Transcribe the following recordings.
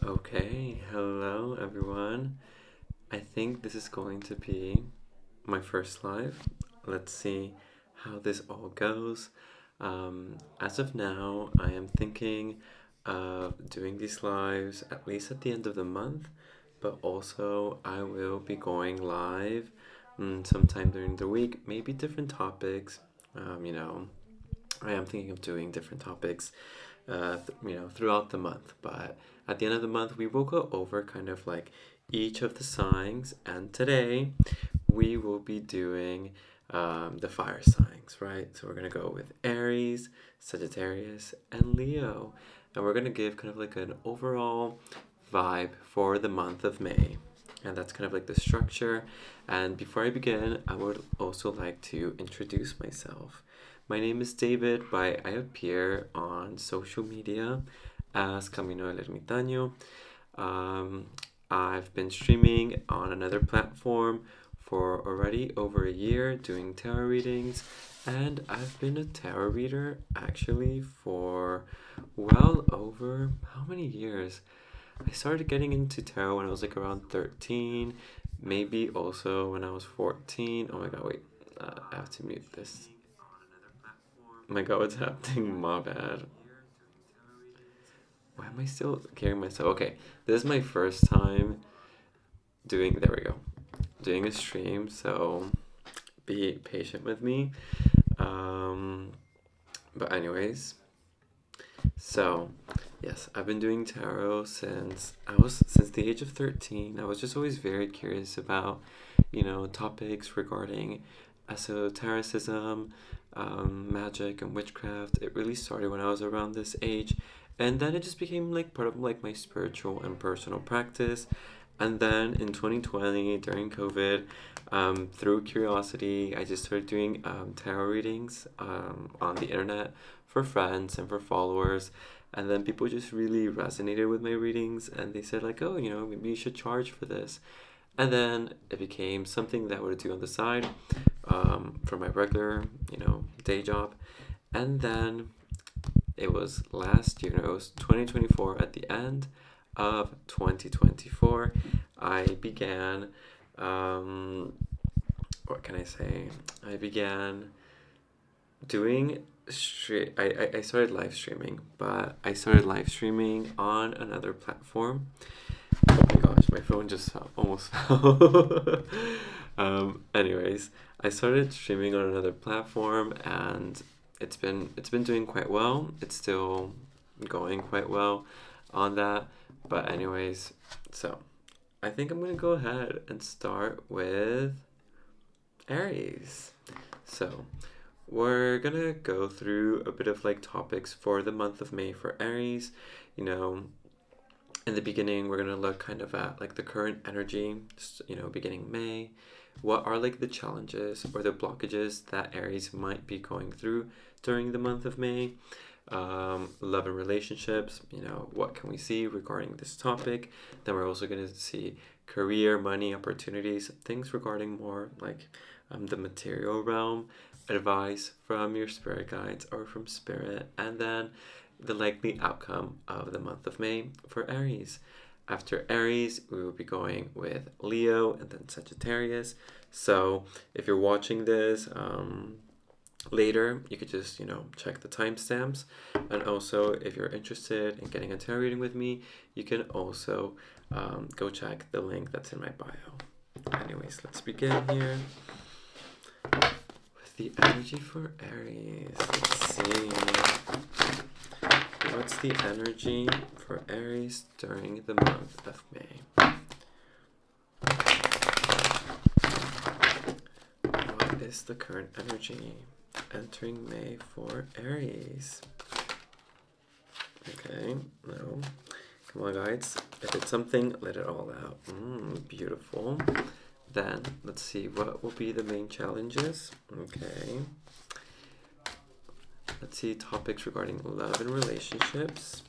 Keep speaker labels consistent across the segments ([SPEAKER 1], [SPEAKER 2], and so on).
[SPEAKER 1] Okay, hello everyone. I think this is going to be my first live. Let's see how this all goes. As of now, I am thinking of doing these lives at least at the end of the month, but also I will be going live sometime during the week, maybe different topics. Um, you know, I am thinking of doing different topics, throughout the month. But at the end of the month, we will go over kind of like each of the signs. And today, we will be doing the fire signs, right? So we're gonna go with Aries, Sagittarius, and Leo, and we're gonna give kind of like an overall vibe for the month of May. And that's kind of like the structure. And before I begin, I would also like to introduce myself. My name is David, but I appear on social media as Camino del Ermitaño. Um, I've been streaming on another platform for already over a year doing tarot readings, and I've been a tarot reader actually for well over how many years? I started getting into tarot when I was like around 13, maybe also when I was 14. Oh my god, wait, I have to mute this. Oh my god, what's happening? My bad. Why am I still hearing myself? Okay, this is my first time doing, there we go, doing a stream, so be patient with me. Um, but anyways, so yes, I've been doing tarot since the age of 13. I was just always very curious about, topics regarding esotericism, magic, and witchcraft. It really started when I was around this age, and then it just became like part of like my spiritual and personal practice. And then in 2020, during COVID, through curiosity, I just started doing tarot readings on the internet for friends and for followers. And then people just really resonated with my readings, and they said like, oh, maybe you should charge for this. And then it became something that I would do on the side for my regular, day job. And then it was last year, no, it was 2024, at the end of 2024, I began, what can I say? I began doing I started live streaming, but I started live streaming on another platform. Oh my gosh, my phone just almost fell. Anyways, I started streaming on another platform, and it's been doing quite well. It's still going quite well on that. But anyways, so I think I'm gonna go ahead and start with Aries. So we're gonna go through a bit of like topics for the month of May for Aries. You know, in the beginning, we're gonna look kind of at like the current energy, beginning May. What are like the challenges or the blockages that Aries might be going through during the month of May? Love and relationships, what can we see regarding this topic? Then we're also going to see career, money, opportunities, things regarding more like the material realm, advice from your spirit guides or from spirit, and then the likely outcome of the month of May for Aries. After Aries, we will be going with Leo and then Sagittarius. So if you're watching this, later, you could just, check the timestamps. And also, if you're interested in getting a tarot reading with me, you can also go check the link that's in my bio. Anyways, let's begin here with the energy for Aries. Let's see. What's the energy for Aries during the month of May? What is the current energy entering May for Aries? Okay, no. Come on, guys. If it's something, let it all out. Beautiful. Then, let's see, what will be the main challenges? Okay. Let's see, topics regarding love and relationships.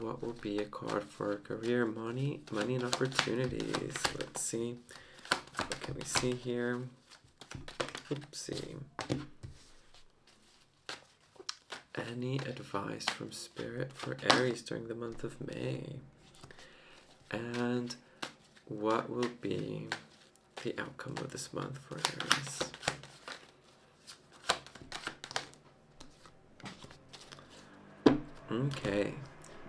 [SPEAKER 1] What will be a card for career, money and opportunities? Let's see. What can we see here? Oopsie. any advice from Spirit for Aries during the month of May? And what will be the outcome of this month for Aries? Okay,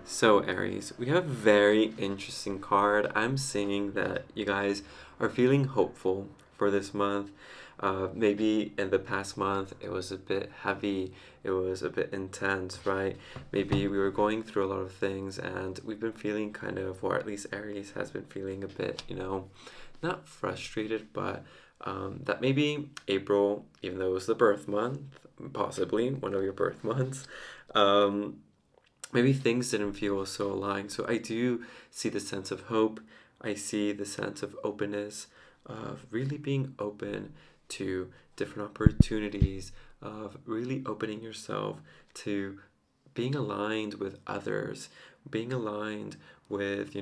[SPEAKER 1] so Aries, we have a very interesting card. I'm seeing that you guys are feeling hopeful for this month. Maybe in the past month it was a bit heavy, it was a bit intense, right? Maybe we were going through a lot of things and we've been feeling kind of, or at least Aries has been feeling a bit, not frustrated, but that maybe April, even though it was the birth month, possibly one of your birth months, maybe things didn't feel so aligned. So I do see the sense of hope. I see the sense of openness, of really being open to different opportunities, of really opening yourself to being aligned with others, being aligned with,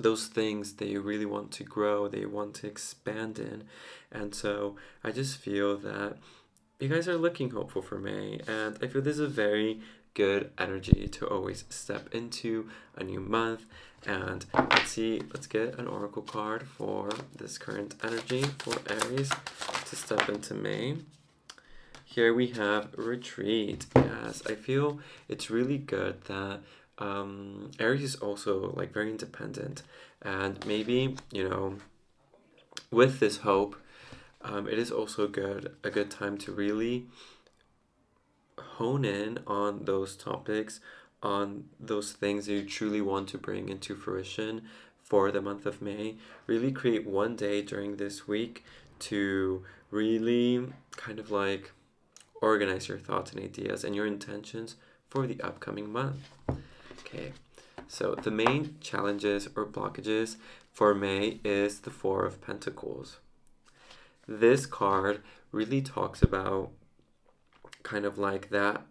[SPEAKER 1] those things that you really want to grow, that you want to expand in. And so I just feel that you guys are looking hopeful for May, and I feel there's a very good energy to always step into a new month. And let's get an oracle card for this current energy for Aries to step into May. Here we have retreat. Yes, I feel it's really good that Aries is also like very independent, and maybe with this hope, it is also a good time to really hone in on those topics, on those things that you truly want to bring into fruition for the month of May. Really create one day during this week to really kind of like organize your thoughts and ideas and your intentions for the upcoming month. Okay, so the main challenges or blockages for May is the Four of Pentacles. This card really talks about kind of like that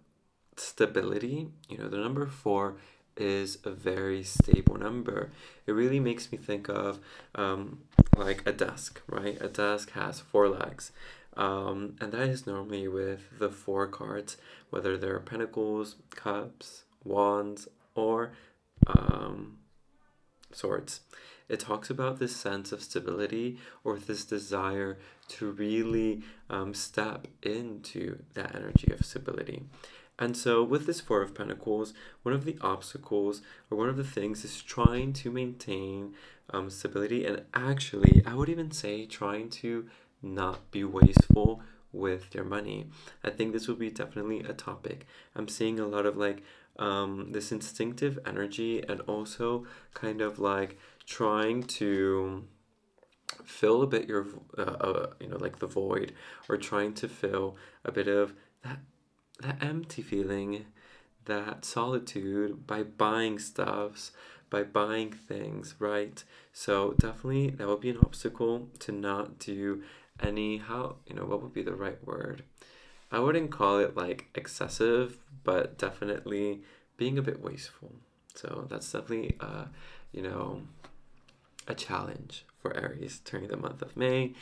[SPEAKER 1] stability. The number 4 is a very stable number. It really makes me think of like a desk, right? A desk has 4 legs. And that is normally with the 4 cards, whether they're pentacles, cups, wands, or swords. It talks about this sense of stability or this desire to really step into that energy of stability. And so with this Four of Pentacles, one of the obstacles or one of the things is trying to maintain stability, and actually I would even say trying to not be wasteful with your money. I think this will be definitely a topic. I'm seeing a lot of like this instinctive energy, and also kind of like trying to fill a bit your like the void, or trying to fill a bit of that empty feeling, that solitude, by buying stuffs, by buying things, right? So definitely that would be an obstacle to not do any, what would be the right word? I wouldn't call it like excessive, but definitely being a bit wasteful. So that's definitely a challenge for Aries during the month of May.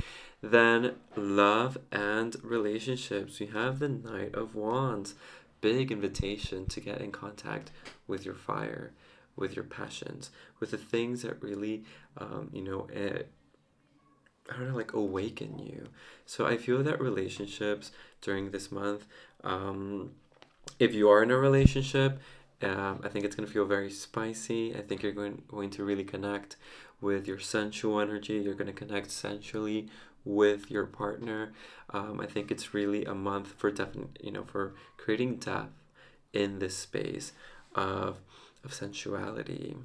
[SPEAKER 1] Then love and relationships. We have the Knight of Wands. Big invitation to get in contact with your fire, with your passions, with the things that really, like awaken you. So I feel that relationships during this month, if you are in a relationship, I think it's going to feel very spicy. I think you're going to really connect with your sensual energy. You're going to connect sensually with your partner. I think it's really a month for for creating depth in this space of sensuality,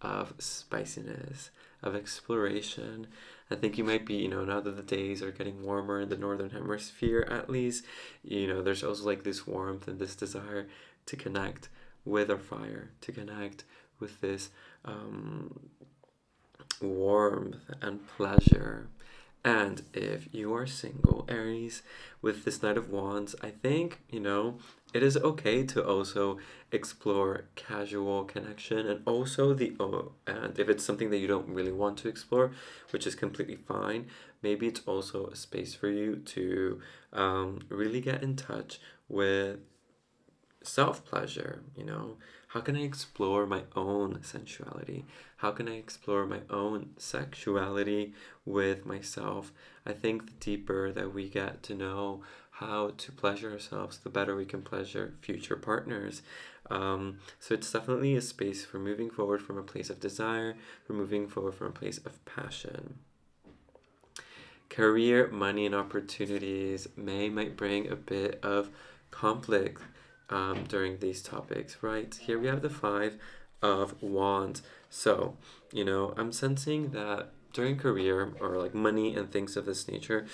[SPEAKER 1] of spiciness, of exploration. I think you might be, now that the days are getting warmer in the northern hemisphere, at least, there's also like this warmth and this desire to connect with our fire, to connect with this warmth and pleasure. And if you are single, Aries, with this Knight of Wands, I think, it is okay to also explore casual connection, and also and if it's something that you don't really want to explore, which is completely fine, maybe it's also a space for you to really get in touch with self-pleasure, how can I explore my own sensuality? How can I explore my own sexuality with myself? I think the deeper that we get to know how to pleasure ourselves, the better we can pleasure future partners. So it's definitely a space for moving forward from a place of desire, for moving forward from a place of passion. Career, money, and opportunities might bring a bit of conflict during these topics, right? Here we have the Five of Wands. So, I'm sensing that during career or like money and things of this nature,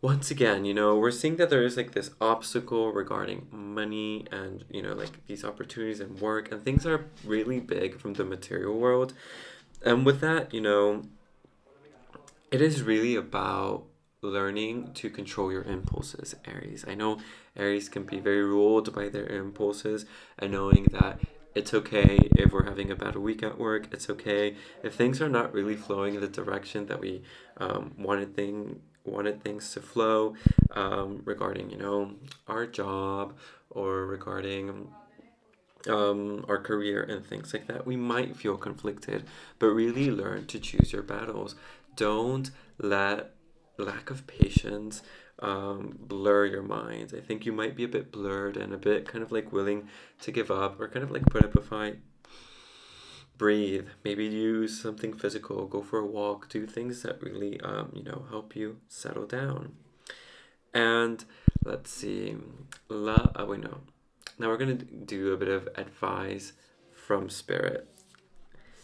[SPEAKER 1] once again, we're seeing that there is like this obstacle regarding money and, like these opportunities and work, and things are really big from the material world. And with that, it is really about learning to control your impulses, Aries. I know Aries can be very ruled by their impulses, and knowing that it's okay if we're having a bad week at work. It's okay if things are not really flowing in the direction that we wanted things to flow, regarding our job, or regarding our career and things like that. We might feel conflicted, but really learn to choose your battles. Don't let lack of patience blur your mind. I think you might be a bit blurred and a bit kind of like willing to give up, or kind of like put up a fight. Breathe. Maybe use something physical. Go for a walk. Do things that really help you settle down. And let's see. Wait, no. Now we're going to do a bit of advice from Spirit.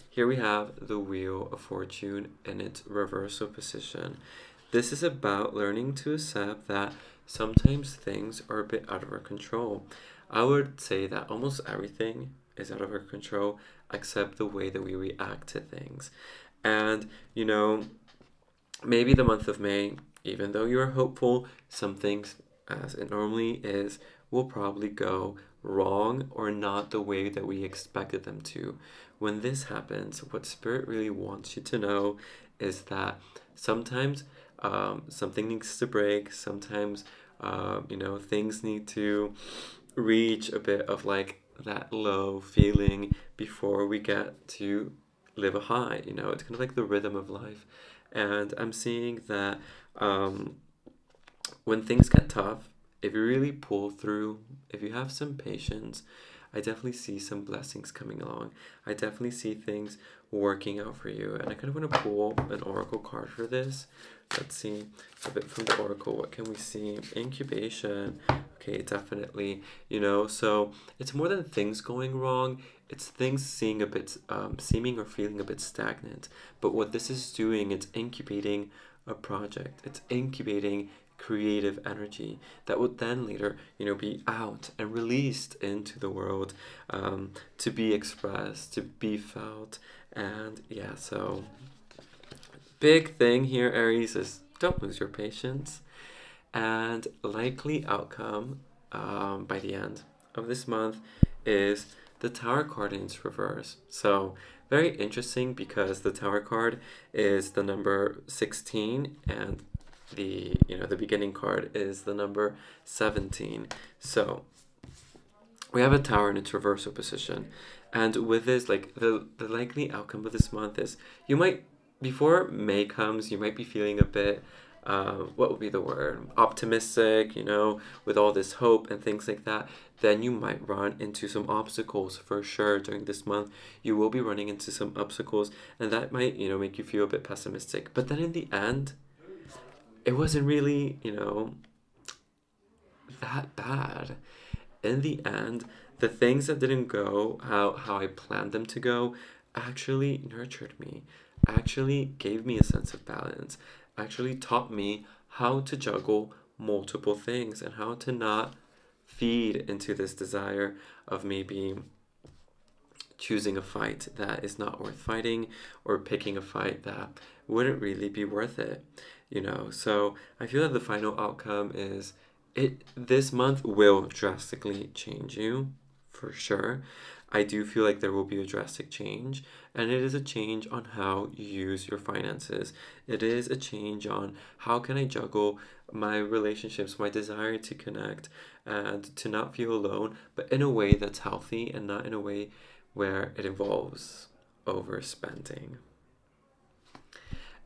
[SPEAKER 1] Here we have the Wheel of Fortune in its reversal position. This is about learning to accept that sometimes things are a bit out of our control. I would say that almost everything is out of our control except the way that we react to things. And, maybe the month of May, even though you are hopeful, some things, as it normally is, will probably go wrong or not the way that we expected them to. When this happens, what Spirit really wants you to know is that sometimes something needs to break. Sometimes, things need to reach a bit of like that low feeling before we get to live a high. It's kind of like the rhythm of life. And I'm seeing that when things get tough, if you really pull through, if you have some patience, I definitely see some blessings coming along. I definitely see things working out for you. And I kind of want to pull an oracle card for this. Let's see a bit from the oracle. What can we see? Incubation. Okay, definitely. So it's more than things going wrong. It's things seeming or feeling a bit stagnant. But what this is doing, it's incubating a project. It's incubating creative energy that would then later be out and released into the world, to be expressed, to be felt. And yeah, so big thing here, Aries, is don't lose your patience. And likely outcome by the end of this month is the Tower card in its reverse. So very interesting, because the Tower card is the number 16, and the beginning card is the number 17. So we have a Tower in its reversal position, and with this, like the likely outcome of this month is before May comes, you might be feeling a bit what would be the word, optimistic, with all this hope and things like that. Then you might run into some obstacles for sure during this month. You will be running into some obstacles, and that might make you feel a bit pessimistic. But then in the end, it wasn't really, that bad. In the end, the things that didn't go how I planned them to go actually nurtured me, actually gave me a sense of balance, actually taught me how to juggle multiple things and how to not feed into this desire of maybe choosing a fight that is not worth fighting, or picking a fight that wouldn't really be worth it. So I feel that the final outcome is this month will drastically change you, for sure. I do feel like there will be a drastic change, and it is a change on how you use your finances. It is a change on how can I juggle my relationships, my desire to connect and to not feel alone, but in a way that's healthy and not in a way where it involves overspending.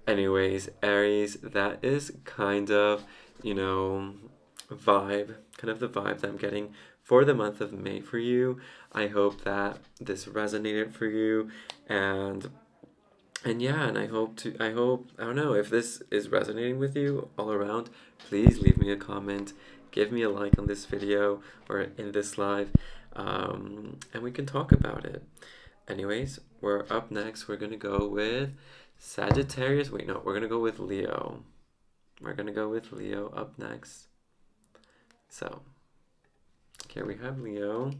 [SPEAKER 1] Anyways, Aries, that is kind of, you know, kind of the vibe that I'm getting for the month of May for you. I hope that this resonated for you, and yeah, and I hope, I don't know, if this is resonating with you all around, please leave me a comment, give me a like on this video or in this live, and we can talk about it. Anyways, we're up next. We're gonna go with Sagittarius. Wait, no, we're gonna go with Leo. We're gonna go with Leo up next. So, here we have Leo.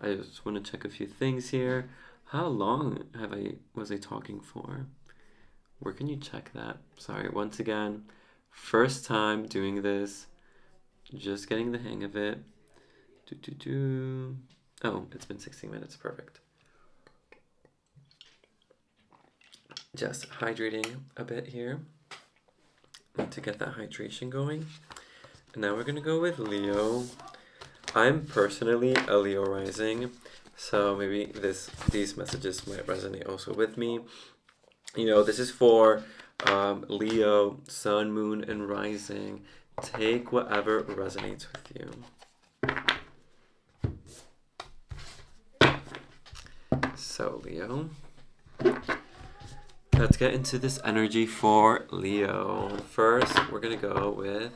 [SPEAKER 1] I just want to check a few things here. How long was I talking for? Where can you check that? Sorry, once again, first time doing this, just getting the hang of it. Oh, it's been 16 minutes, perfect. Just hydrating a bit here to get that hydration going. And now we're gonna go with Leo. I'm personally a Leo rising, so maybe these messages might resonate also with me. You know, this is for Leo, Sun, Moon, and Rising. Take whatever resonates with you. So, Leo, let's get into this energy for Leo. First, we're going to go with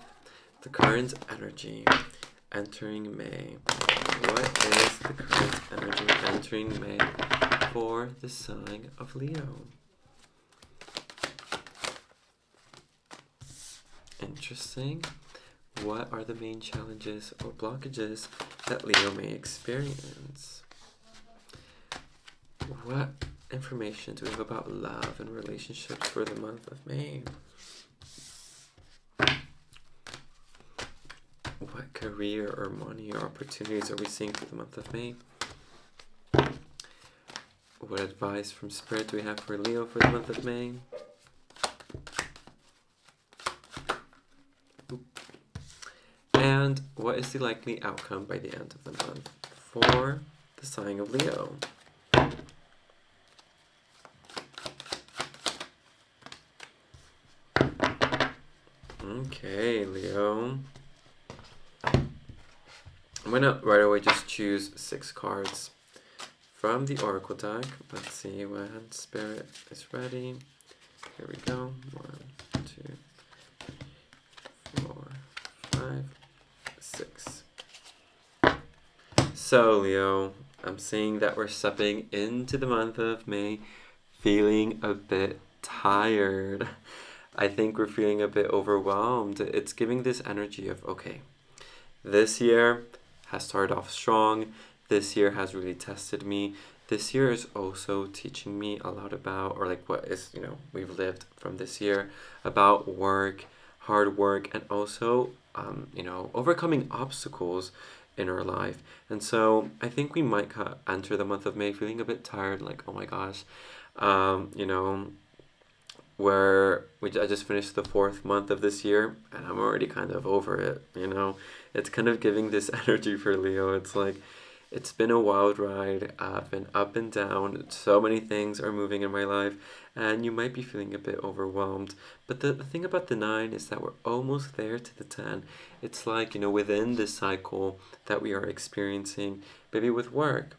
[SPEAKER 1] the current energy entering May. What is the current energy entering May for the sign of Leo? Interesting. What are the main challenges or blockages that Leo may experience? What information do we have about love and relationships for the month of May? What career or money or opportunities are we seeing for the month of May? What advice from Spirit do we have for Leo for the month of May? And what is the likely outcome by the end of the month for the sign of Leo? Okay, Leo. I'm gonna right away just choose 6 cards from the Oracle deck. Let's see when Spirit is ready. Here we go. 1, 2, 4, 5, 6. So, Leo, I'm seeing that we're stepping into the month of May feeling a bit tired. I think we're feeling a bit overwhelmed. It's giving this energy of, okay, this year has started off strong. This year has really tested me. This year is also teaching me a lot about, or like what is, we've lived from this year about work, hard work, and also, overcoming obstacles in our life. And so I think we might enter the month of May feeling a bit tired, like, oh my gosh, where I just finished the 4th month of this year and I'm already kind of over it, It's kind of giving this energy for Leo. It's like, it's been a wild ride. I've been up and down. So many things are moving in my life and you might be feeling a bit overwhelmed. But the thing about the 9 is that we're almost there to the 10. It's like, within this cycle that we are experiencing, maybe with work,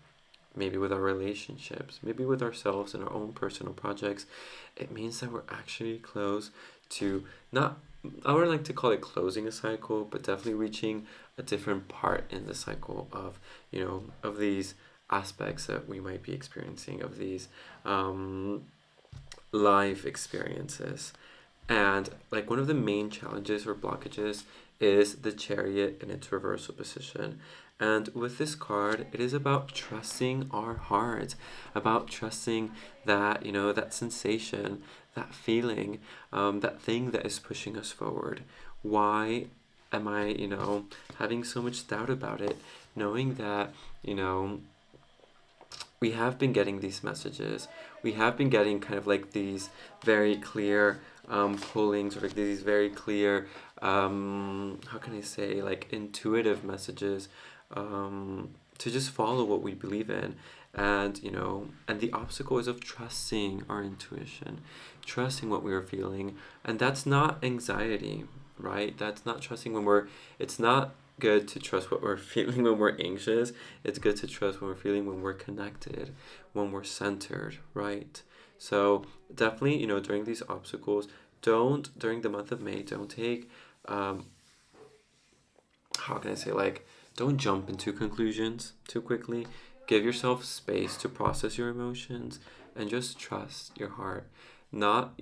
[SPEAKER 1] maybe with our relationships, maybe with ourselves and our own personal projects, it means that we're actually close to I would like to call it closing a cycle, but definitely reaching a different part in the cycle of, of these aspects that we might be experiencing, of these life experiences. And like one of the main challenges or blockages is the Chariot in its reversal position. And with this card, it is about trusting our heart, about trusting that, that sensation, that feeling, that thing that is pushing us forward. Why am I, having so much doubt about it? Knowing that, we have been getting these messages. We have been getting kind of like these very clear pullings, or like these very clear how can I say, like intuitive messages, to just follow what we believe in. And, and the obstacle is of trusting our intuition, trusting what we are feeling. And that's not anxiety, right? That's not trusting it's not good to trust what we're feeling when we're anxious. It's good to trust when we're feeling when we're connected, when we're centered, right? So definitely, during these obstacles, during the month of May, don't take, um, how can I say, like, don't jump into conclusions too quickly. Give yourself space to process your emotions and just trust your heart. Not,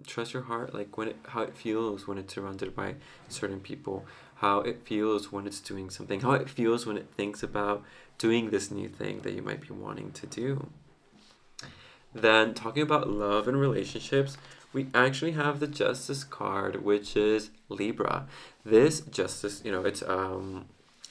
[SPEAKER 1] trust your heart, like how it feels when it's surrounded by certain people, how it feels when it's doing something, how it feels when it thinks about doing this new thing that you might be wanting to do. Then, talking about love and relationships, we actually have the Justice card, which is Libra. This Justice, it's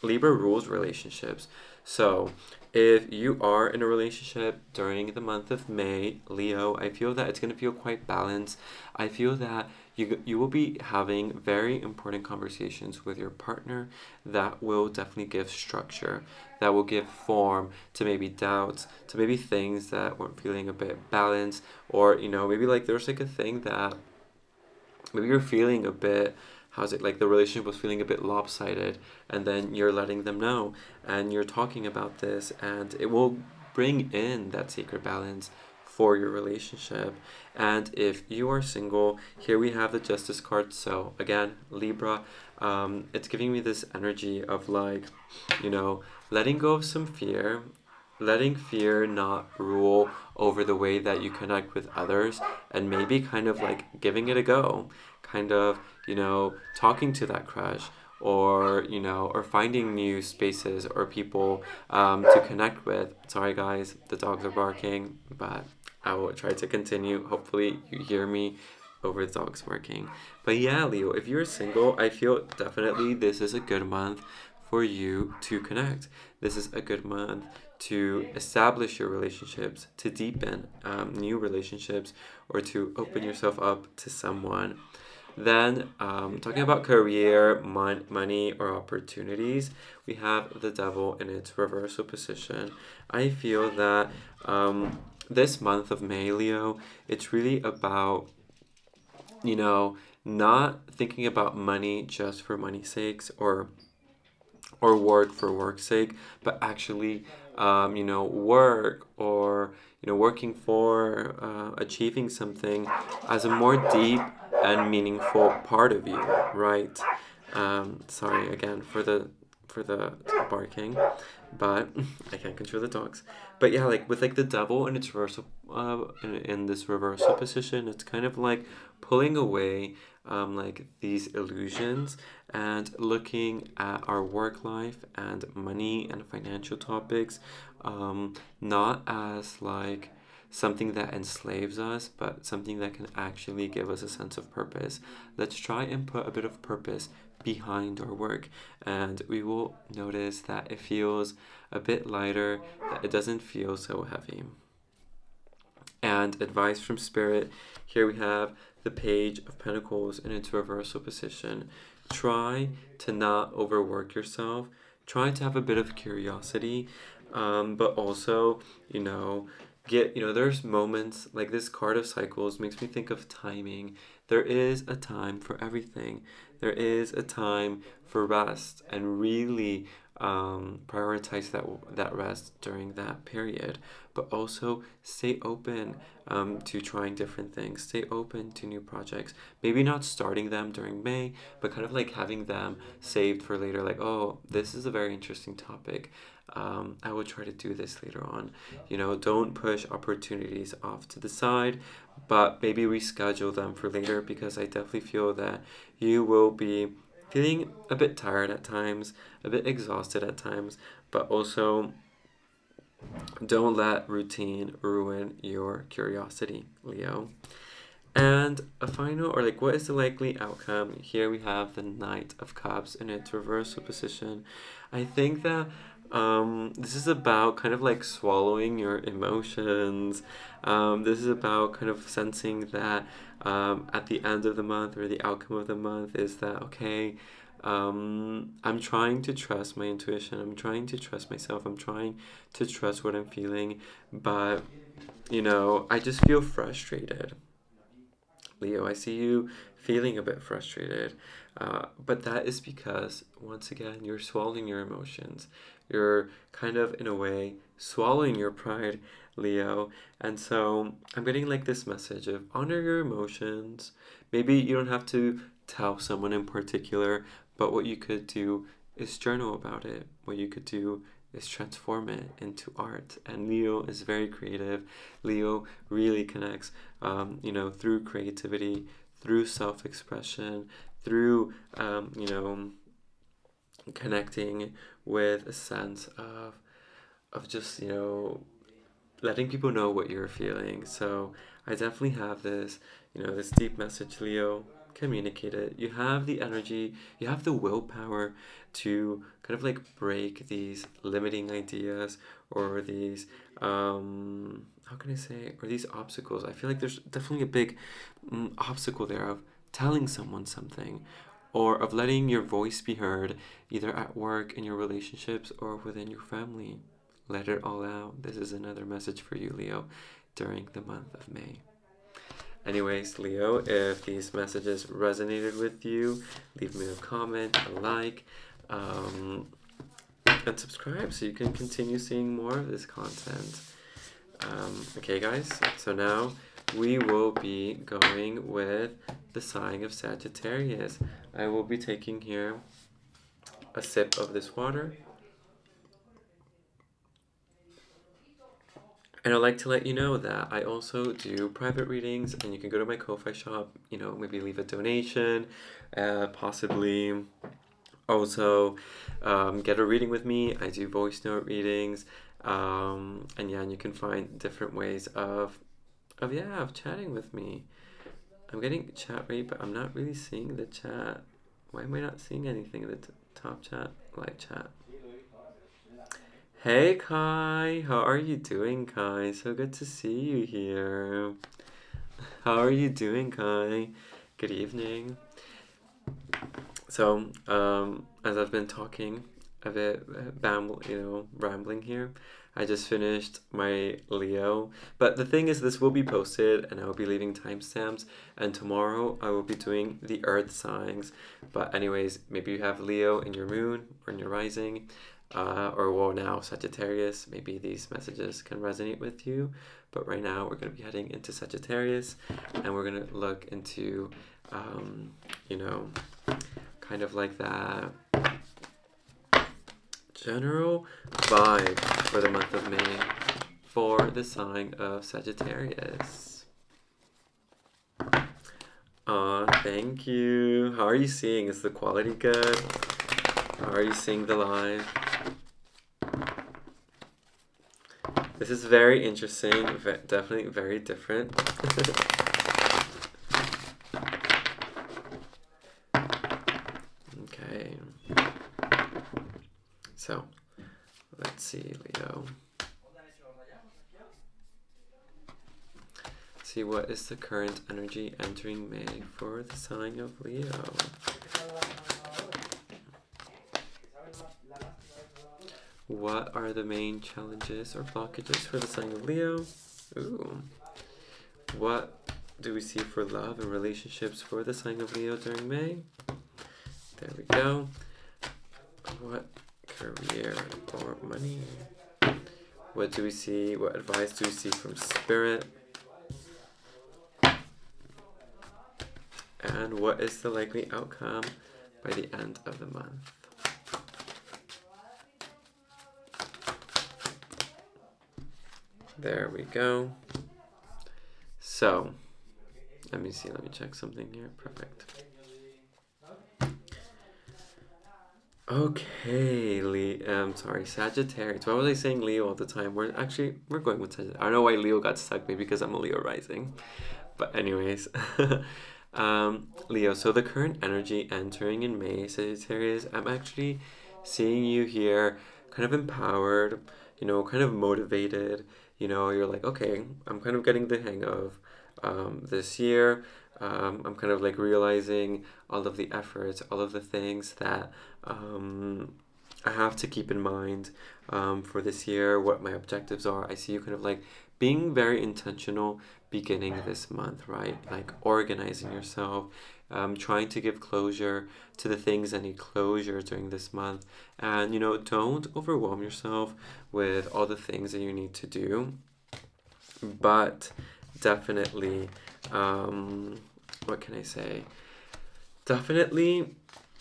[SPEAKER 1] Libra rules relationships. So, if you are in a relationship during the month of May, Leo, I feel that it's going to feel quite balanced. I feel that you will be having very important conversations with your partner that will definitely give structure, that will give form to maybe doubts, to maybe things that weren't feeling a bit balanced, or maybe like there's like a thing that maybe you're feeling a bit, how's it, like the relationship was feeling a bit lopsided, and then you're letting them know and you're talking about this, and it will bring in that sacred balance for your relationship. And if you are single, here we have the Justice card. So again, Libra, it's giving me this energy of like, letting go of some fear, letting fear not rule over the way that you connect with others, and maybe kind of like giving it a go, kind of, talking to that crush, or or finding new spaces or people to connect with. Sorry guys, the dogs are barking, but I will try to continue. Hopefully you hear me over the dogs barking. But yeah, Leo, if you're single, I feel definitely this is a good month for you to connect. This is a good month to establish your relationships, to deepen new relationships, or to open yourself up to someone. Then, talking about career, money, or opportunities, we have the devil in its reversal position. I feel that this month of May, Leo, it's really about, not thinking about money just for money's sakes, or work for work's sake, but actually, work, or working for achieving something as a more deep and meaningful part of you, right? Sorry again for the barking, but I can't control the dogs. But yeah, like with like the devil in its reversal, in this reversal position, it's kind of like pulling away, like these illusions, and looking at our work life and money and financial topics, not as like something that enslaves us, but something that can actually give us a sense of purpose. Let's try and put a bit of purpose behind our work, and we will notice that it feels a bit lighter, that it doesn't feel so heavy. And advice from Spirit, here we have the Page of Pentacles in its reversal position. Try to not overwork yourself. Try to have a bit of curiosity, but also, there's moments like this card of cycles makes me think of timing. There is a time for everything. There is a time for rest, and really prioritize that rest during that period. But also stay open to trying different things. Stay open to new projects. Maybe not starting them during May, but kind of like having them saved for later. Like, oh, this is a very interesting topic. I will try to do this later on. Don't push opportunities off to the side, but maybe reschedule them for later, because I definitely feel that you will be feeling a bit tired at times, a bit exhausted at times, but also don't let routine ruin your curiosity, Leo. And a final, or like, what is the likely outcome? Here we have the Knight of Cups in its reversal position. I think that this is about kind of like swallowing your emotions. This is about kind of sensing that at the end of the month, or the outcome of the month, is that okay? I'm trying to trust my intuition. I'm trying to trust myself. I'm trying to trust what I'm feeling, but I just feel frustrated. Leo, I see you feeling a bit frustrated, but that is because, once again, you're swallowing your emotions. You're kind of, in a way, swallowing your pride, Leo. And so I'm getting like this message of honor your emotions. Maybe you don't have to tell someone in particular, but what you could do is journal about it. What you could do is transform it into art. And Leo is very creative. Leo really connects, through creativity, through self-expression, through, connecting with a sense of just, letting people know what you're feeling. So I definitely have this deep message, Leo. Communicate it. You have the energy, you have the willpower to kind of like break these limiting ideas, or these, how can I say, or these obstacles. I feel like there's definitely a big obstacle there of telling someone something, or of letting your voice be heard, either at work, in your relationships, or within your family. Let it all out. This is another message for you, Leo, during the month of May. Anyways, Leo, if these messages resonated with you, leave me a comment, a like, and subscribe so you can continue seeing more of this content. Okay, guys, so now we will be going with the sign of Sagittarius. I will be taking here a sip of this water. And I'd like to let you know that I also do private readings, and you can go to my Ko-Fi shop, maybe leave a donation, possibly also get a reading with me. I do voice note readings, and you can find different ways of chatting with me. I'm getting chat rate, but I'm not really seeing the chat. Why am I not seeing anything in the top chat, live chat? Hey Kai, how are you doing, Kai? So good to see you here. How are you doing, Kai? Good evening. So, as I've been talking a bit, rambling here, I just finished my Leo. But the thing is, this will be posted, and I will be leaving timestamps. And tomorrow, I will be doing the Earth signs. But anyways, maybe you have Leo in your moon or in your rising. Now Sagittarius. Maybe these messages can resonate with you. But right now, we're going to be heading into Sagittarius, and we're going to look into, kind of like that general vibe for the month of May for the sign of Sagittarius. Thank you. How are you seeing? Is the quality good? How are you seeing the live? This is very interesting, definitely very different. Okay. So, let's see, Leo. See what is the current energy entering May for the sign of Leo. What are the main challenges or blockages for the sign of Leo? Ooh. What do we see for love and relationships for the sign of Leo during May? There we go. What career or money? What do we see? What advice do we see from Spirit? And what is the likely outcome by the end of the month? There we go. So, let me check something here. Perfect. Okay, Sagittarius. Why was I saying Leo all the time? We're going with Sagittarius. I don't know why Leo got stuck, maybe because I'm a Leo rising. But anyways, Leo, so the current energy entering in May, Sagittarius, I'm actually seeing you here kind of empowered, kind of motivated. You're like, okay, I'm kind of getting the hang of this year. I'm kind of like realizing all of the efforts, all of the things that I have to keep in mind for this year, what my objectives are. I see you kind of like being very intentional beginning this month, right? Like organizing yourself, trying to give closure to the things that need closure during this month. And, don't overwhelm yourself with all the things that you need to do, but definitely, what can I say? Definitely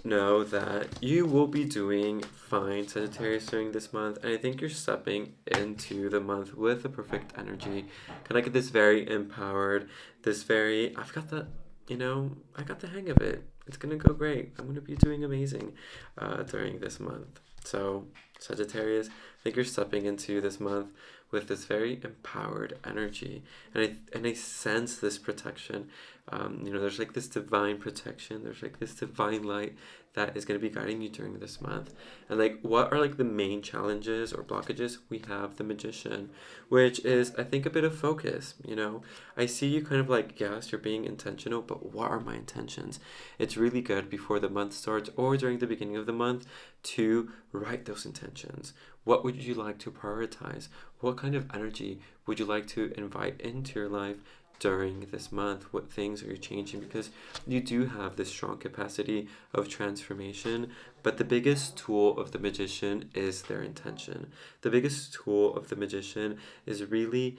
[SPEAKER 1] know that you will be doing fine, Sagittarius, during this month. And I think you're stepping into the month with the perfect energy. Kind of like this very empowered, I've got I got the hang of it. It's going to go great. I'm going to be doing amazing during this month. So, Sagittarius, I think you're stepping into this month with this very empowered energy. And I sense this protection. There's like this divine protection. There's like this divine light that is going to be guiding you during this month. And like, what are like the main challenges or blockages? We have the Magician, which is, I think, a bit of focus. I see you kind of like, yes, you're being intentional, but what are my intentions? It's really good before the month starts or during the beginning of the month to write those intentions. What would you like to prioritize? What kind of energy would you like to invite into your life during this month? What things are you changing? Because you do have this strong capacity of transformation, but the biggest tool of the Magician is their intention. The biggest tool of the Magician is really,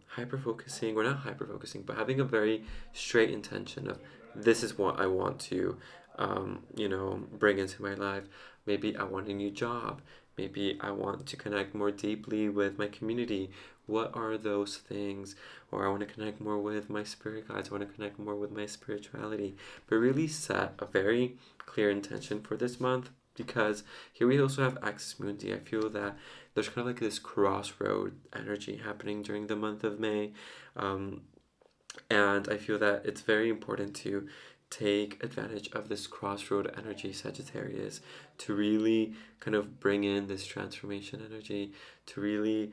[SPEAKER 1] hyper focusing, or not hyper focusing, but having a very straight intention of this is what I want to, bring into my life. Maybe I want a new job. Maybe I want to connect more deeply with my community. What are those things? Or I want to connect more with my spirit guides. I want to connect more with my spirituality. But really set a very clear intention for this month, because here we also have Axis Mundi. I feel that there's kind of like this crossroad energy happening during the month of May. And I feel that it's very important to take advantage of this crossroad energy, Sagittarius, to really kind of bring in this transformation energy, to really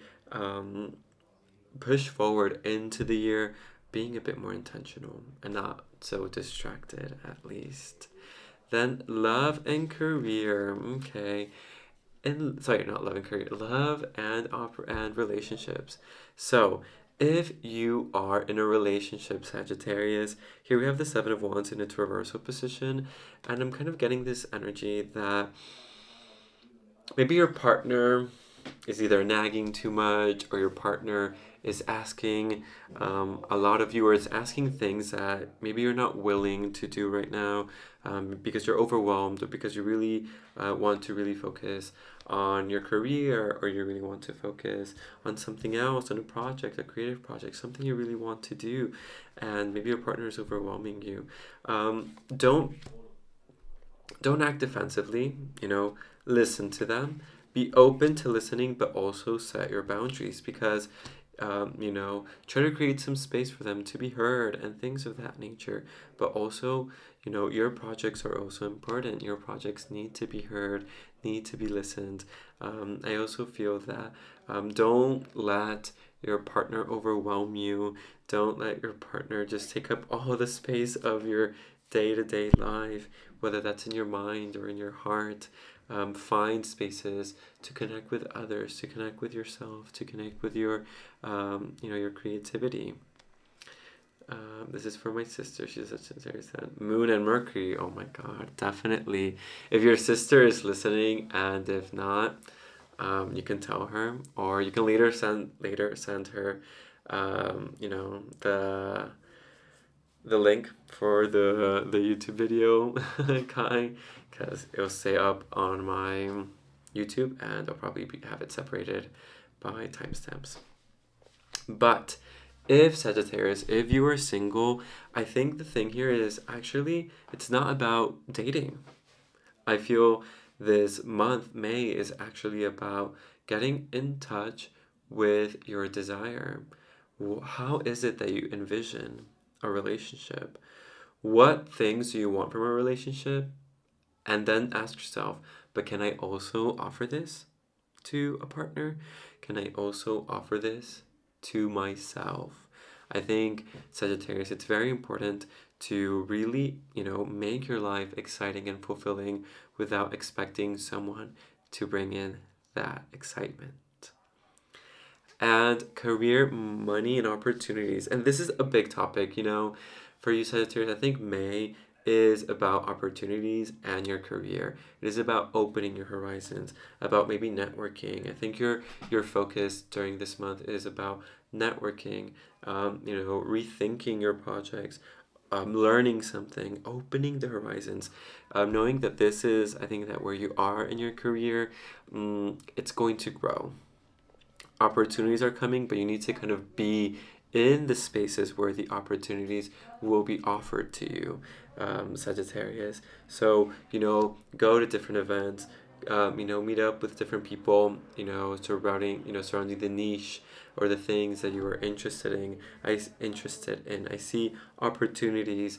[SPEAKER 1] push forward into the year being a bit more intentional and not so distracted, at least. Then love and career. Okay. Sorry, not love and career, love and relationships. So, if you are in a relationship, Sagittarius, here we have the Seven of Wands in its reversal position, and I'm kind of getting this energy that maybe your partner is either nagging too much, or your partner is asking a lot of you, or is asking things that maybe you're not willing to do right now, because you're overwhelmed, or because you really want to really focus on your career, or you really want to focus on something else, on a project, a creative project, something you really want to do, and maybe your partner is overwhelming you. Don't act defensively. Listen to them, be open to listening, but also set your boundaries, because try to create some space for them to be heard and things of that nature. But also, your projects are also important. Your projects need to be heard, need to be listened. I also feel that don't let your partner overwhelm you. Don't let your partner just take up all the space of your day-to-day life, whether that's in your mind or in your heart. Find spaces to connect with others, to connect with yourself, to connect with your creativity. This is for my sister. She's such a Sagittarius. Moon and Mercury. Oh my God, definitely. If your sister is listening, and if not, you can tell her, or you can later send her, the link for the YouTube video, Kai, because it'll stay up on my YouTube, and I'll probably have it separated by timestamps. But if Sagittarius, if you are single, I think the thing here is actually it's not about dating. I feel this month, May, is actually about getting in touch with your desire. How is it that you envision a relationship? What things do you want from a relationship? And then ask yourself, but can I also offer this to a partner? Can I also offer this to myself? I think, Sagittarius, it's very important to really, make your life exciting and fulfilling without expecting someone to bring in that excitement. And career, money, and opportunities. And this is a big topic, for you Sagittarius. I think May is about opportunities and your career. It is about opening your horizons, about maybe networking. I think your focus during this month is about networking, rethinking your projects, learning something, opening the horizons, knowing that this is, I think that where you are in your career, it's going to grow. Opportunities are coming, but you need to kind of be in the spaces where the opportunities will be offered to you, Sagittarius. So, go to different events, meet up with different people, surrounding the niche or the things that you are interested in. I see opportunities,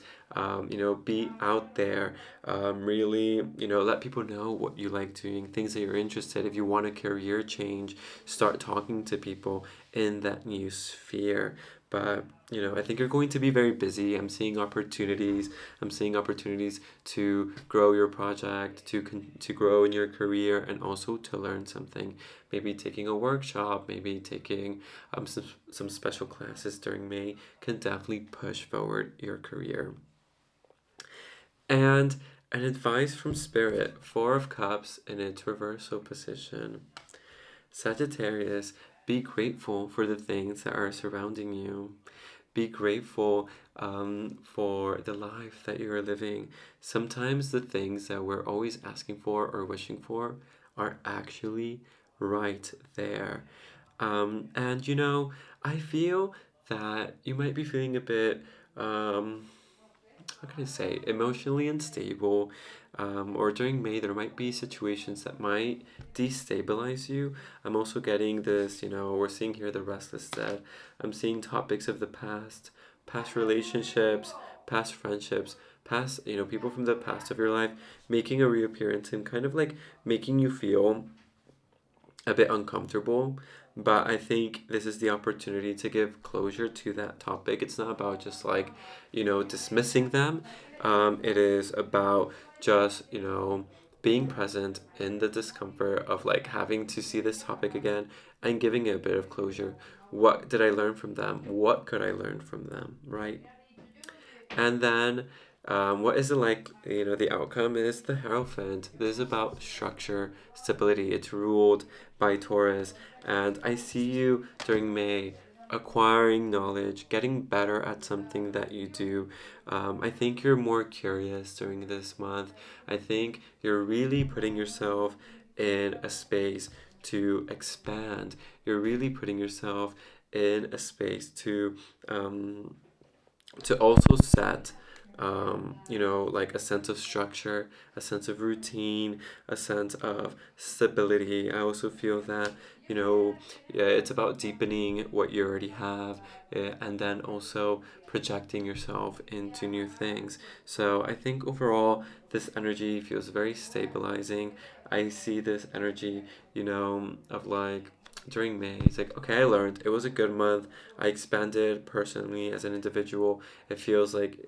[SPEAKER 1] be out there, really, let people know what you like doing, things that you're interested. If you want a career change, start talking to people in that new sphere. But I think you're going to be very busy. I'm seeing opportunities. I'm seeing opportunities to grow your project, to grow in your career, and also to learn something. Maybe taking a workshop, maybe taking some special classes during May can definitely push forward your career. And an advice from Spirit, Four of Cups in its reversal position. Sagittarius, be grateful for the things that are surrounding you. Be grateful for the life that you are living. Sometimes the things that we're always asking for or wishing for are actually right there. And I feel that you might be feeling a bit, how can I say, emotionally unstable, or during May there might be situations that might destabilize you. I'm also getting this, we're seeing here the restless dead. I'm seeing topics of the past relationships, past friendships, past, people from the past of your life making a reappearance and kind of like making you feel a bit uncomfortable. But I think this is the opportunity to give closure to that topic. It's not about just like, dismissing them. It is about just, being present in the discomfort of like having to see this topic again and giving it a bit of closure. What did I learn from them? What could I learn from them, right? And then, what is it like? The outcome is the Hierophant. This is about structure, stability. It's ruled by Taurus. And I see you during May acquiring knowledge, getting better at something that you do. I think you're more curious during this month. I think you're really putting yourself in a space to expand. You're really putting yourself in a space to also set like a sense of structure, a sense of routine, a sense of stability. I also feel that yeah, it's about deepening what you already have, and then also projecting yourself into new things. So I think overall this energy feels very stabilizing. I see this energy, of like during May, it's like, okay, I learned. It was a good month. I expanded personally as an individual. It feels like,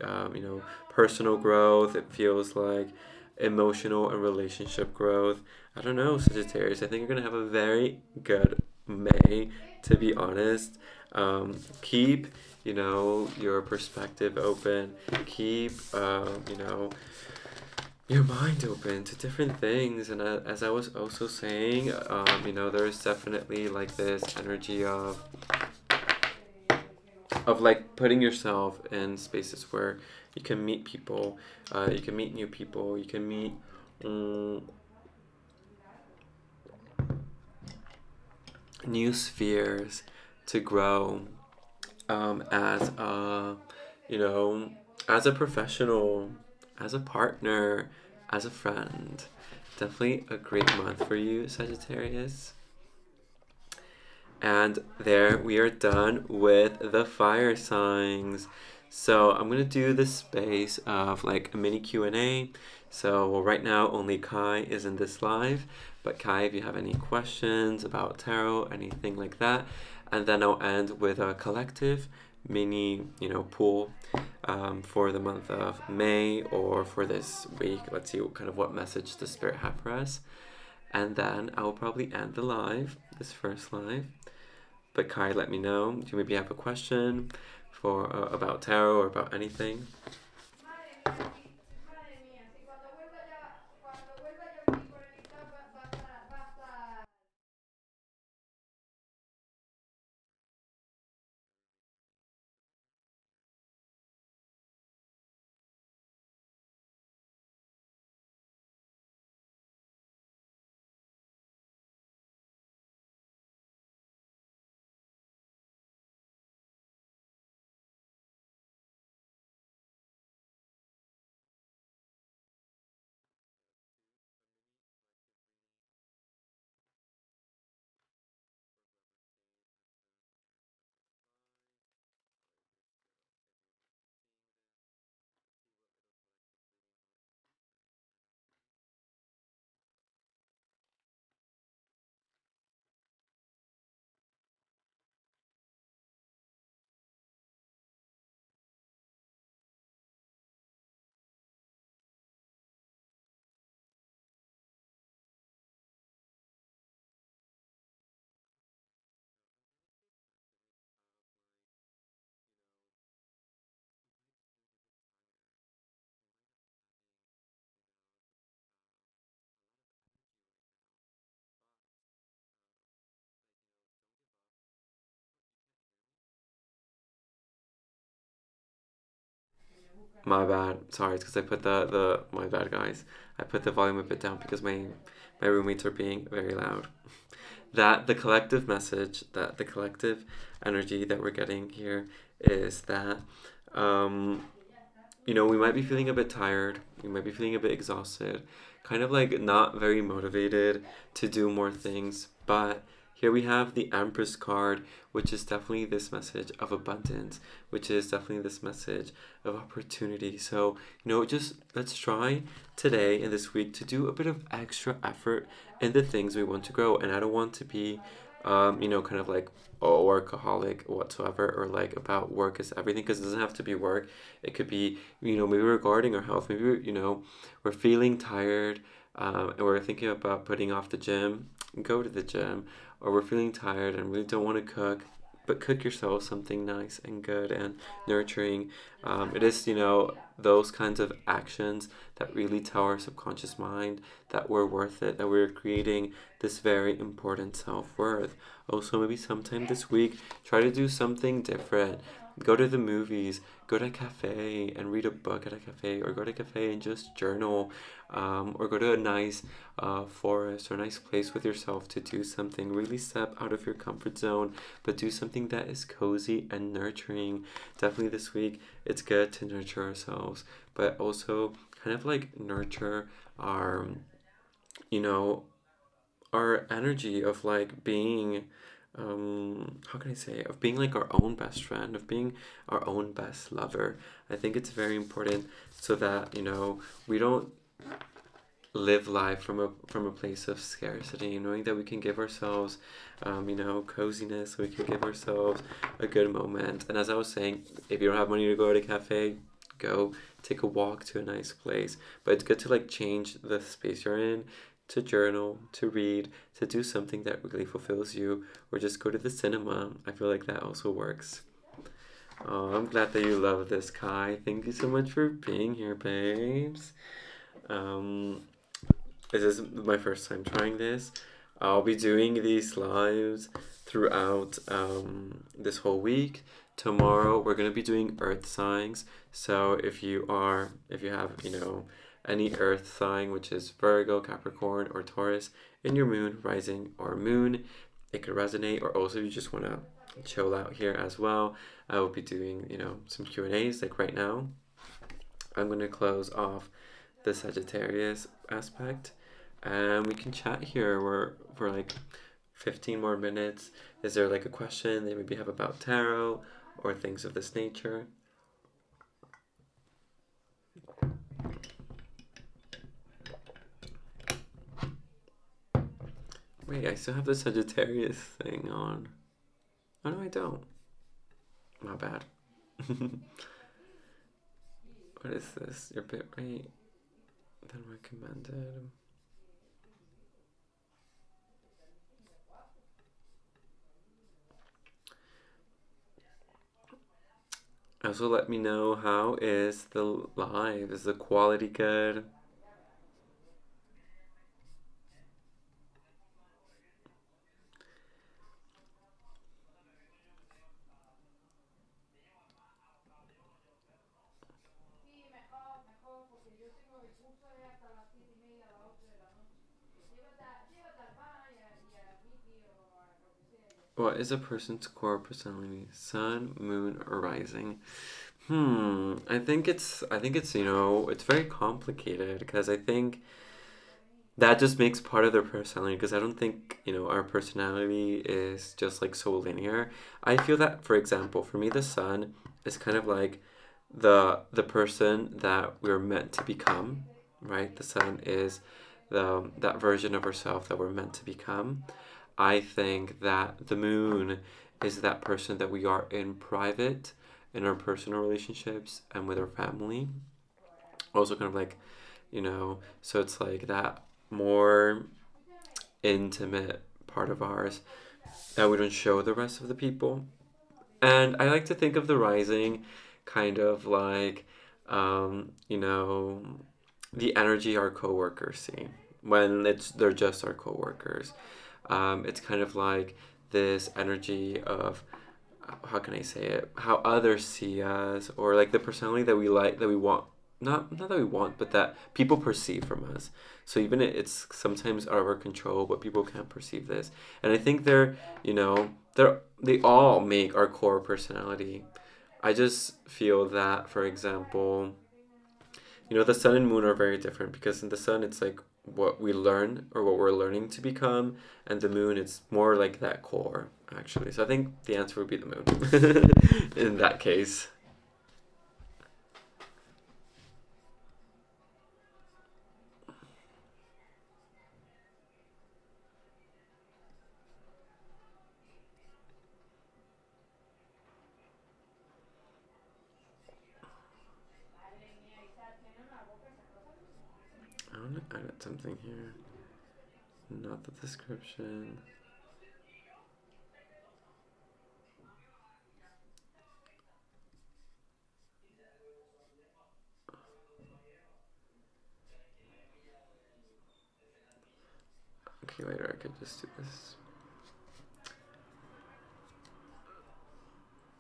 [SPEAKER 1] personal growth. It feels like emotional and relationship growth. I don't know, Sagittarius. I think you're going to have a very good May, to be honest. Keep, your perspective open. Keep, your mind open to different things. And as I was also saying, there's definitely like this energy of like putting yourself in spaces where you can meet people, you can meet new people, you can meet new spheres to grow, as a, as a professional, as a partner, as a friend. Definitely a great month for you, Sagittarius. And there we are done with the fire signs. So I'm gonna do the space of like a mini Q&A. So right now only Kai is in this live, but Kai, if you have any questions about tarot, anything like that, and then I'll end with a collective mini, pool. for the month of May or for this week. Let's see what message the Spirit have for us. And then I will probably end the live, this first live. But Kai, let me know. Do you maybe have a question for about tarot or about anything? My bad. Sorry, it's because I put the my bad, guys. I put the volume a bit down because my roommates are being very loud. That the collective message, that the collective energy that we're getting here is that um we might be feeling a bit tired, we might be feeling a bit exhausted, kind of like not very motivated to do more things, but here we have the Empress card, which is definitely this message of abundance, which is definitely this message of opportunity. So, just let's try today and this week to do a bit of extra effort in the things we want to grow. And I don't want to be, kind of like a workaholic whatsoever, or like about work is everything, because it doesn't have to be work. It could be, maybe regarding our health. Maybe, we're feeling tired, and we're thinking about putting off the gym, go to the gym, or we're feeling tired and really don't want to cook, but cook yourself something nice and good and nurturing. It is, those kinds of actions that really tell our subconscious mind that we're worth it, that we're creating this very important self-worth. Also, maybe sometime this week, try to do something different. Go to the movies, go to a cafe and read a book at a cafe, or go to a cafe and just journal, or go to a nice forest or a nice place with yourself to do something. Really step out of your comfort zone, but do something that is cozy and nurturing. Definitely this week, it's good to nurture ourselves, but also kind of like nurture our, you know, our energy of like being how can I say, of being like our own best friend, of being our own best lover. I think it's very important so that we don't live life from a place of scarcity, knowing that we can give ourselves coziness, we can give ourselves a good moment. And as I was saying, if you don't have money to go to a cafe, go take a walk to a nice place, but it's good to like change the space you're in, to journal, to read, to do something that really fulfills you, or just go to the cinema. I feel like that also works. Oh, I'm glad that you love this, Kai. Thank you so much for being here, babes. Um, this is my first time trying this. I'll be doing these lives throughout this whole week. Tomorrow we're gonna be doing earth signs. So if you have, any earth sign, which is Virgo, Capricorn, or Taurus, in your moon, rising, or moon, it could resonate. Or also you just wanna chill out here as well. I will be doing, some Q&As like right now. I'm gonna close off the Sagittarius aspect, and we can chat here. We're for like 15 more minutes. Is there like a question they maybe have about tarot or things of this nature? Wait, I still have the Sagittarius thing on. Oh no, I don't. My bad. what is this? Your bit rate then recommended. Also, let me know, how is the live? Is the quality good? What is a person's core personality? Sun, moon, or rising? I think it's it's very complicated because I think that just makes part of their personality, because I don't think, our personality is just like so linear. I feel that, for example, for me, the sun is kind of like the person that we're meant to become, right? The sun is that version of ourselves that we're meant to become. I think that the moon is that person that we are in private, in our personal relationships and with our family. Also, kind of like, so it's like that more intimate part of ours that we don't show the rest of the people. And I like to think of the rising kind of like, um, you know, the energy our coworkers see when they're just our coworkers. It's kind of like this energy of, how can I say it? How others see us, or like the personality that we like, that we want, not that we want, but that people perceive from us. So even it's sometimes out of our control, but people can't perceive this. And I think they all make our core personality. I just feel that, for example, the sun and moon are very different, because in the sun it's like what we learn, or what we're learning to become, and the moon it's more like that core, actually. So I think the answer would be the moon in that case. I want to add something here. Not the description. Okay, later I could just do this.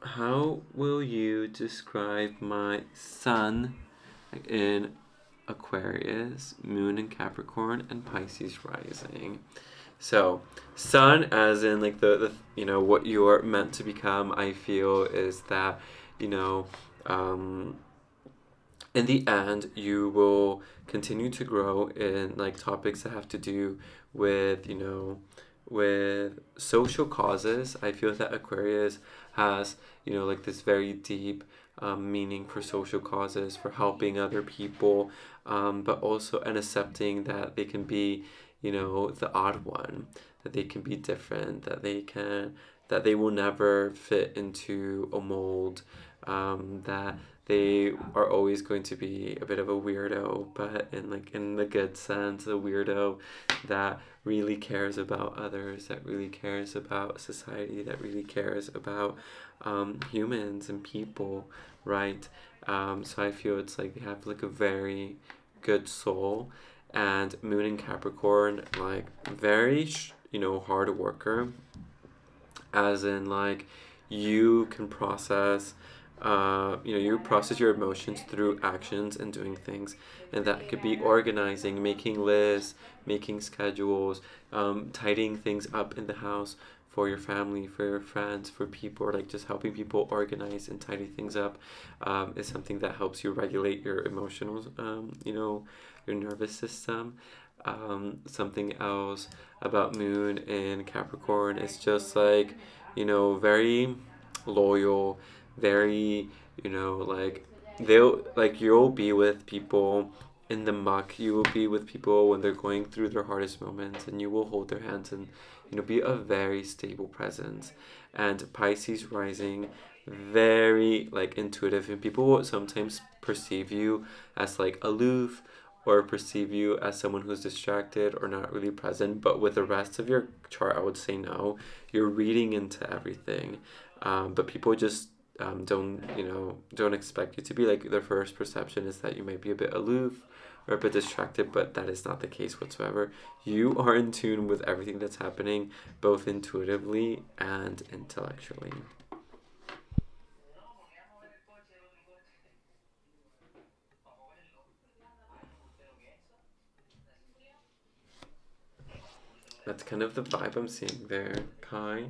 [SPEAKER 1] How will you describe my sun in Aquarius, moon in Capricorn, and Pisces rising? So, sun, as in like the what you're meant to become, I feel is that, you know, um, in the end, you will continue to grow in like topics that have to do with, with social causes. I feel that Aquarius has, like this very deep meaning for social causes, for helping other people, but also and accepting that they can be, the odd one, that they can be different, that they will never fit into a mold, that they are always going to be a bit of a weirdo, but in the good sense, a weirdo that really cares about others, that really cares about society, that really cares about humans and people, right? So I feel it's like they have like a very good soul, and Moon in Capricorn, like very hard worker, as in like you can process you process your emotions through actions and doing things, and that could be organizing, making lists, making schedules, tidying things up in the house for your family, for your friends, for people, or like just helping people organize and tidy things up, is something that helps you regulate your emotional, your nervous system. Something else about Moon in Capricorn is just like, very loyal, very, like you'll be with people in the muck, you will be with people when they're going through their hardest moments, and you will hold their hands and, be a very stable presence. And Pisces rising, very like intuitive, and people will sometimes perceive you as like aloof or perceive you as someone who's distracted or not really present. But with the rest of your chart, I would say no. You're reading into everything, but people just don't expect you to be like, their first perception is that you might be a bit aloof or a bit distracted, but that is not the case whatsoever. You are in tune with everything that's happening, both intuitively and intellectually. That's kind of the vibe I'm seeing there, Kai.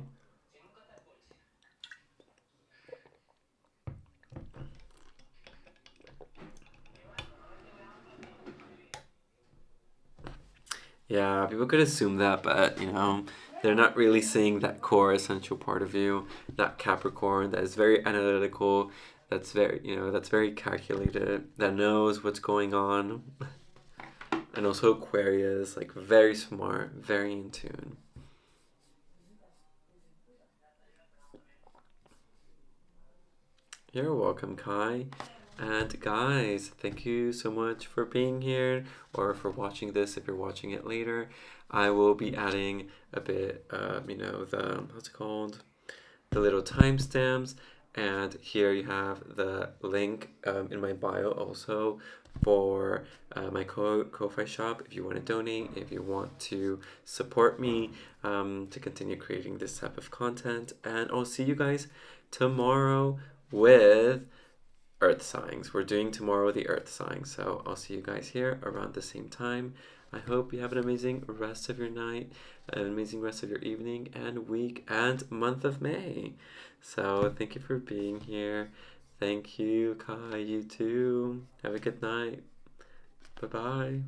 [SPEAKER 1] Yeah, people could assume that, but they're not really seeing that core essential part of you, that Capricorn that is very analytical, that's very calculated, that knows what's going on. And also Aquarius, like very smart, very in tune. You're welcome, Kai. And guys, thank you so much for being here or for watching this if you're watching it later. I will be adding a bit of, the, what's it called? The little timestamps. And here you have the link in my bio also for my Ko-Fi shop if you want to donate, if you want to support me to continue creating this type of content. And I'll see you guys tomorrow with Earth signs. We're doing tomorrow the Earth signs. So I'll see you guys here around the same time. I hope you have an amazing rest of your night, an amazing rest of your evening and week and month of May. So thank you for being here. Thank you, Kai. You too. Have a good night. Bye bye.